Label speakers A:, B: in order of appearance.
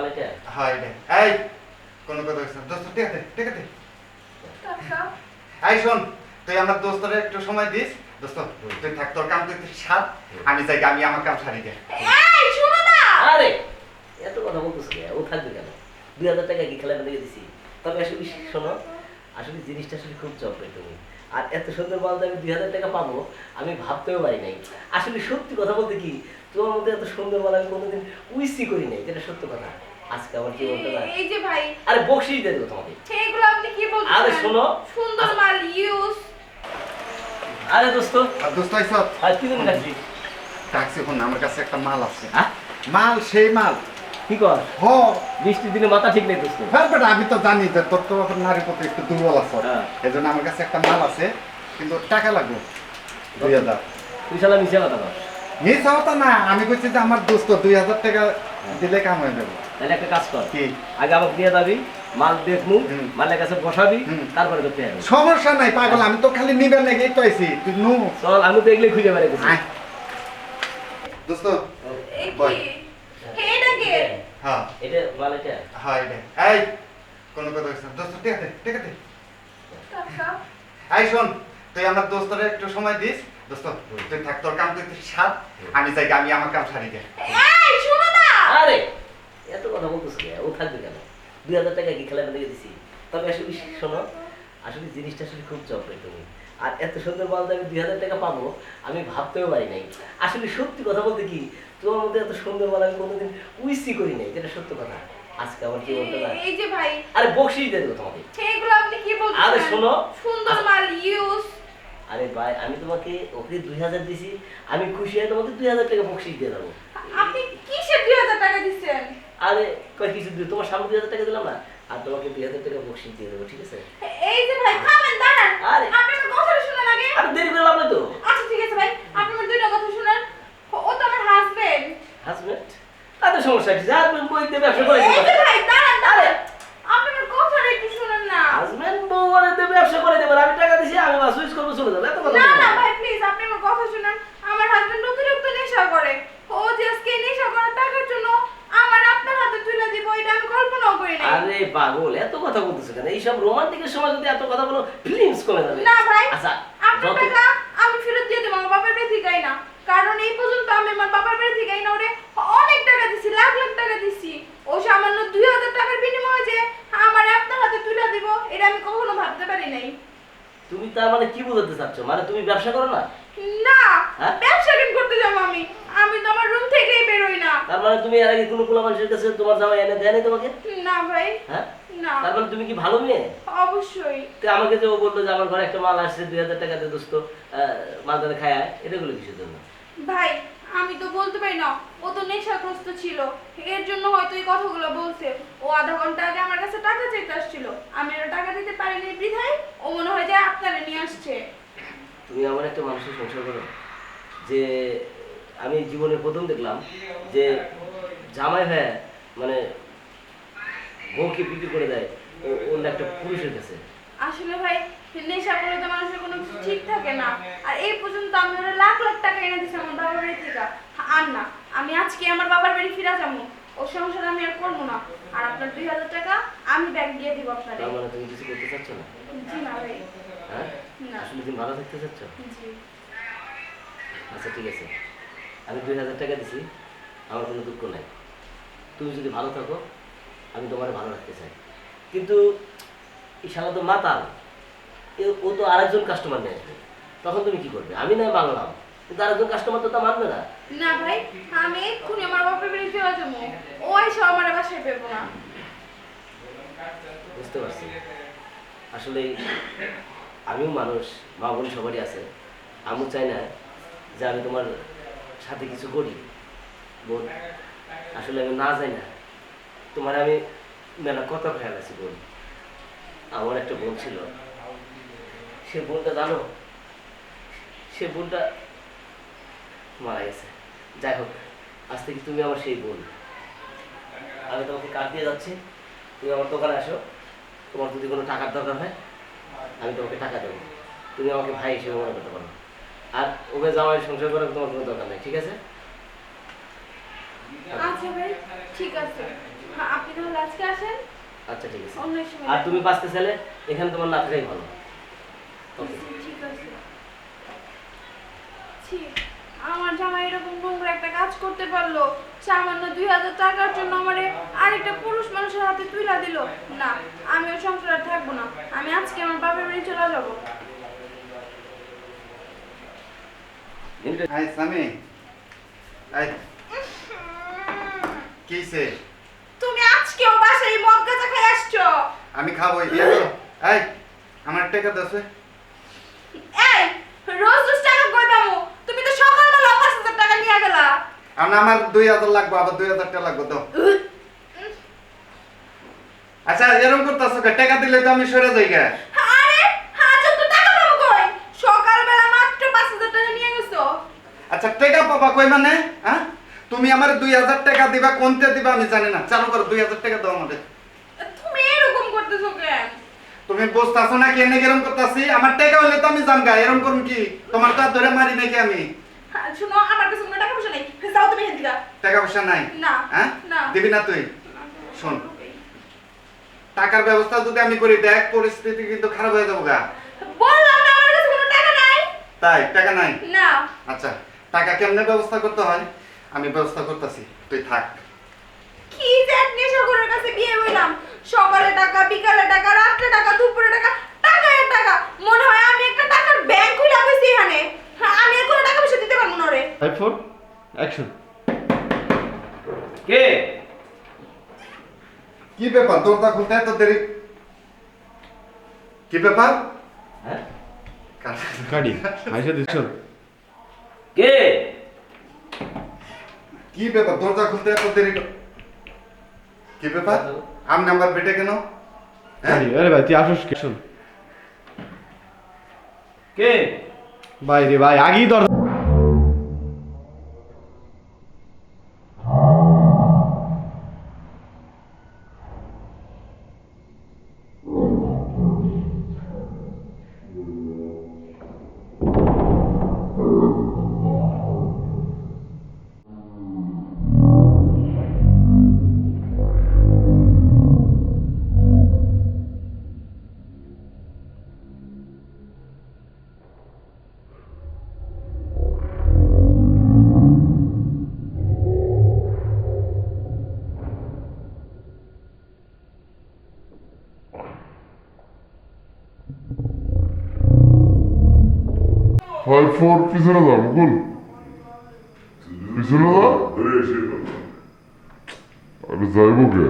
A: এটা
B: হয় রে এই কোন কথা হইছে দোস্ত ঠিক আছে
C: কাকা
B: এই শোন তুই আমার দোস্তরে একটু সময় দিস দোস্ত তুই থাক তোর কাম তুই সার আমি যাই আমি আমার কাম সারি দে
C: এই শুনো না
A: আরে এত কথা বলতেছ কেন? ও থাকবে কেন? 2000 টাকা কি খেলা মেরে দিছি। তবে আসলে শোনো, আসলে জিনিসটা আসলে খুব চপে তুমি। আর এত সুন্দর মাল আমি 2000 টাকা পাবো আমি ভাবতেও পারি নাই। আসলে সত্যি কথা বলতে কি, তোমার মধ্যে এত সুন্দর মাল আমি কোনোদিন উইসি করি নাই, যেটা সত্য কথা। আজকে আমার কি বলতে পারে?
C: এই যে ভাই
A: আরে বকশিশ দিয়ে দেবো তোমাকে।
C: এগুলো আপনি কি বলছেন?
A: আরে শোনো,
C: সুন্দর মাল ইউজ।
A: আরে দোস্ত,
B: আর দোস্ত আইছ
A: আর কি দিন লাগছি?
B: ট্যাক্সি ফোন আমার কাছে একটা মাল আছে
A: হ্যাঁ?
B: মাল সেই মাল
A: কি কর?
B: হ
A: বৃষ্টির দিনে মাথা ঠিক নেই দোস্ত।
B: হ্যাঁ বেটা আমি তো জানি যে তোর তো নারী প্রতি একটু দুর্বল আছে
A: হ্যাঁ।
B: এই জন্য আমার কাছে একটা মাল আছে কিন্তু টাকা লাগবে 2000
A: তুই শালা মিশে কথা বল।
B: মিস হতো না আমি কইছি যে আমার দোস্ত 2000 টাকা দিলে কাম হয়ে যাবে
A: তাহলে একটা কাজ কর,
B: কি
A: আগে আমাকে দিয়ে যাবি, মাল দেখমু,
B: হুম।
A: মালের কাছে বসাবি,
B: হুম।
A: তারপরে তো পেয়ে যাবি।
B: সমস্যা নাই পাগল আমি তো খালি নিবেন নাকি এই তো আইছি তুই নু
A: চল, আমি তো এগুলোই খুঁজে বেড়ে গেছি।
B: আয় দোস্ত
C: এই
B: বল।
C: কি এটা কে?
B: হ্যাঁ
A: এটা মাল এটা
B: হয় রে এই কোন কথা হইছে দোস্ত ঠিক আছে
C: কাকা
B: এই শোন তুই আমার দোস্তরে একটু সময় দিস দোস্ত তুই থাক তোর কাম তুই সার আমি যাই আমি আমার কাম সারি দে
C: এই শুনো না
A: আরে এত কথা বলতেছ কেন? ও থাকবে কেন? 2000 টাকা কি খেলা মেরে দিছি। তবে আসলে শোনো, আসলে জিনিসটা আসলে খুব চপে তুমি। আর এত সুন্দর মাল আমি 2000 টাকা পাবো আমি ভাবতেও পারি নাই। আসলে সত্যি কথা বলতে কি, তোমার মধ্যে এত সুন্দর মাল আমি কোনোদিন উইসি করি নাই, যেটা সত্য কথা। আজকে আমার কি বলতে পারে?
C: এই যে ভাই
A: আরে বকশিশ দিয়ে দেবো তোমাকে।
C: এগুলো আপনি কি বলছেন?
A: আরে শোনো,
C: সুন্দর মাল ইউজ।
A: আরে ভাই আমি তোমাকে ওকে 2000 দিছি, আমি খুশি হয়ে তোমাকে 2000 টাকা বকশিশ দিয়ে দেবো।
C: আপনি কিসের 2000 টাকা দিচ্ছেন?
A: আরে কয় কিছু দিই, তোমার সামনে 2000 টাকা দিলাম না, আর তোমাকে 2000 টাকা বকশিশ দিয়ে দেবো, ঠিক আছে?
C: এই যে ভাই থামেন দাঁড়ান।
A: আরে।
C: আপনি আমার কথাটা শুনেন আগে।
A: আরে দেরি করে লাভ নাই তো।
C: আচ্ছা ঠিক আছে ভাই, আপনি আমার দুইটা কথা শুনেন। ও তো আমার হাজবেন্ড।
A: হাজবেন্ড? তাতে সমস্যা কি? হাজবেন্ড বই দিয়ে ব্যবসা করে
C: এই যে
A: দেবে।
C: ভাই দাঁড়ান দাঁড়ান। আপনি আমার কথাটা একটু শুনেন না।
A: হাজবেন্ড বউ বলে দিয়ে ব্যবসা করে দেবে, আমি টাকা দিছি, আমি বাস সুইচ করবো, চলে যাবে, এত কথা
C: না
A: বলবো
C: না
A: না।
C: ভাই প্লিজ আপনি আমার কথা শুনেন। আমার হাজবেন্ড অতিরিক্ত নেশা করে। ও যে আজকে নেশা করার টাকার জন্য আমার আপনার হাতে তুলে দিব এটা আমি কল্পনাও করি নাই।
A: আরে পাগল, এত কথা বলতেছো কেন? এইসব রোমান্টিকের সময় যদি এত কথা বলো, ফিলিংস কমে যাবে।
C: না ভাই
A: আচ্ছা,
C: আপনার
A: যত
C: টাকা আমি ফেরত দিয়ে দেবো আমার বাবার বাড়ি থেকেই না। কারণ এই পর্যন্ত আমি আমার বাবার বাড়ি থেকেই না ওরে অনেক টাকা দিছি, লাখ লাখ টাকা দিছি। ও সামান্য 2000 টাকার বিনিময়ে যে আমার আপনার হাতে তুলে দিব এটা আমি কখনো ভাবতে পারি নাই।
A: তুমি তার মানে কি বোঝাতে চাচ্ছ? মানে তুমি ব্যবসা করো না?
C: না
A: হ্যাঁ?
C: ব্যবসা কেন করতে যাবো আমি? আমি তো আমার রুম থেকেই বেরোই না।
A: তার মানে তুমি এর আগে কোনো কোনো মানুষের কাছে তোমার জামাই এনে দেয়নি তোমাকে?
C: না ভাই
A: হ্যাঁ?
C: না
A: তার মানে তুমি কি ভালো মেয়ে?
C: অবশ্যই।
A: তো আমাকে যে ও বললো যে আমার ঘরে একটা মাল আসছে 2000 টাকা দিয়ে দোস্ত, মালদারে খায়, এটা গুলো কিসের জন্য?
C: ভাই আমি তো বলতে পারি না, ও তো নেশাগ্রস্ত ছিল, এর জন্য হয়তো এই কথাগুলো বলছে। ও আধা ঘন্টা আগে আমার কাছে টাকা চাইতে আসছিল, আমি ওর টাকা দিতে পারিনি বৃথায় ও মনে হয় যে আপনারা নিয়ে আসছে।
A: তুমি এমন একটা মানুষের সংসার করো যে আমি জীবনে প্রথম দেখলাম যে জামাই হয়ে মানে বউকে বিক্রি করে দেয় অন্য একটা পুরুষের কাছে।
C: আসলে ভাই নেশা করলে তো মানুষের কোনো কিছু ঠিক থাকে না। আর এই পর্যন্ত আমি ওরা লাখ লাখ টাকা এনে দিছি আমার বাবার বাড়ি থেকে। আর না, আমি আজকে আমার বাবার বাড়ি ফিরে যাবো, ও সংসার আমি আর করবো না। আর আপনার 2000 টাকা আমি ব্যাগ দিয়ে দিব আপনারে।
A: তার মানে তুমি কিছু করতে চাচ্ছ না?
C: জি না ভাই।
A: হ্যাঁ,
C: না।
A: আসলে তুমি ভালো থাকতে চাচ্ছ?
C: জি।
A: আচ্ছা ঠিক আছে, আমি 2000 টাকা দিছি, আমার কোনো দুঃখ নাই। তুমি যদি ভালো থাকো আমি তোমার ভালো রাখতে চাই। কিন্তু এই শালা তো মাতাল, ও তো আরেকজন কাস্টমার নিয়ে আসবে, তখন তুমি কি করবে? আমি নয় মানলাম, কিন্তু আরেকজন কাস্টমার তো তা মানবে না।
C: না ভাই আমি এক্ষুনি আমার বাপের বাড়ি ফিরে যাবো, ও এসে আমার বাসায় পেবো না।
A: বুঝতে পারছি, আসলে আমিও মানুষ, মা বোন সবারই আছে। আমিও চাই না যে আমি তোমার সাথে কিছু করি বোন। আসলে আমি না যাই না, তোমার আমি মেলা কথা খেয়াল আছি বোন। আমার একটা বোন ছিল, সে বোনটা জানো, সে বোনটা মারা গেছে। যাই হোক, আজ থেকে তুমি আমার সেই বোন। আমি তোমাকে কার্ড দিয়ে যাচ্ছি, তুমি আমার দোকানে আসো, তোমার যদি কোনো টাকার দরকার হয় আমি তোমাকে টাকা দেবো, তুমি আমাকে ভাই হিসেবে মনে করতে পারো। আর ওকে জামাই সংসার করার তোমার কোনো দরকার নেই, ঠিক আছে?
C: আচ্ছা ভাই ঠিক আছে, আপনি তাহলে আজকে আসেন,
A: আচ্ছা ঠিক আছে।
C: অন্য এক সময়
A: আর তুমি বাঁচতে চাইলে এখানে তোমার না থাকাই ভালো। ওকে।
C: ঠিক আছে। ছি, আমার জামাই এরকম নোংরা একটা কাজ করতে পারলো, সামান্য 2000 টাকার জন্য আমারে আরেকটা পুরুষ মানুষের হাতে তুইলা দিল। না, আমি ওই সংসারে আর থাকবো না, আমি আজকে আমার বাপের বাড়ি চলে যাবো।
B: আই সামি, আই কিসে?
C: তুমি আজকেও বাসায় এই মদ গাঁজা খাই আসছো?
B: আমি খাবো ইয়া করো। এই আমার টাকা দাও।
C: এই, রোজ রোজ টাকা কই পাবো? তুমি তো সকালবেলা 5000 টাকা নিয়ে গেলা।
B: আমার 2000 লাগবে, আবার 2000 টাকা লাগবে দাও। আচ্ছা এরকম করতেছো কে? টাকা দিলে তো আমি সরে যাই গা।
C: আরে, হাজার তো টাকা পাবো কই? সকালবেলা মাত্র 5000 টাকা নিয়ে গেছো।
B: আচ্ছা টাকা পাবা কই মানে? হ্যাঁ তুমি আমার 2000 টাকা দিবা, কোনতে দিবা আমি জানি না। চালু করো, 2000 টাকা দাও আমাদের।
C: তুমি এরকম করতেছো কেন?
B: তুমি বুঝতেছো না কেন এরকম করতেছি? আমার টাকা হইলে তো আমি জানগা, এরকম করুন কি? তোমার তো আর ধরে মারি নাকি আমি?
C: শুনো, আমার কাছে কোনো টাকা পয়সা নেই, যাও তুমি এখান থেকে।
B: টাকা পয়সা নাই?
C: না।
B: হ্যাঁ
C: না।
B: দিবি না তুই? শোন, টাকার ব্যবস্থা যদি আমি করি, দেখ পরিস্থিতি কিন্তু খারাপ হয়ে যাবো গা।
C: বললাম না আমার কাছে কোনো টাকা নাই।
B: তাই টাকা নাই?
C: না।
B: আচ্ছা টাকা কেমনে ব্যবস্থা করতে হয় আমি ব্যবস্থা করতেছি, তুই থাক।
C: কি যে এক নেশাখোরের কাছে বিয়ে হইলাম, সকালে টাকা, বিকালে টাকা, রাত্রে টাকা, দুপুরে টাকা, টাকায় টাকা। মনে হয় আমি একটা টাকার ব্যাংক খুলে বসেছি এখানে। আমি আর কোনো টাকা পয়সা দিতে পারবো না রে।
D: 5 4 অ্যাকশন।
A: কে?
B: কি ব্যাপার দরজা খুলতে এত দেরি? কি ব্যাপার?
A: হ্যাঁ?
D: গাড়ি আইসা দিছ।
A: কে?
B: কি ব্যাপার দরজা খুলতে এত দেরি? কি ব্যাপার? আম নাম্বার বেটে কেন?
D: গাড়ি আরে ভাই তুই আসস কি? শোন
A: কে?
D: ভাই রে ভাই আগেই দর
E: Five four পিছনে যা মুকুল পিছনে যা আরে যাইব কে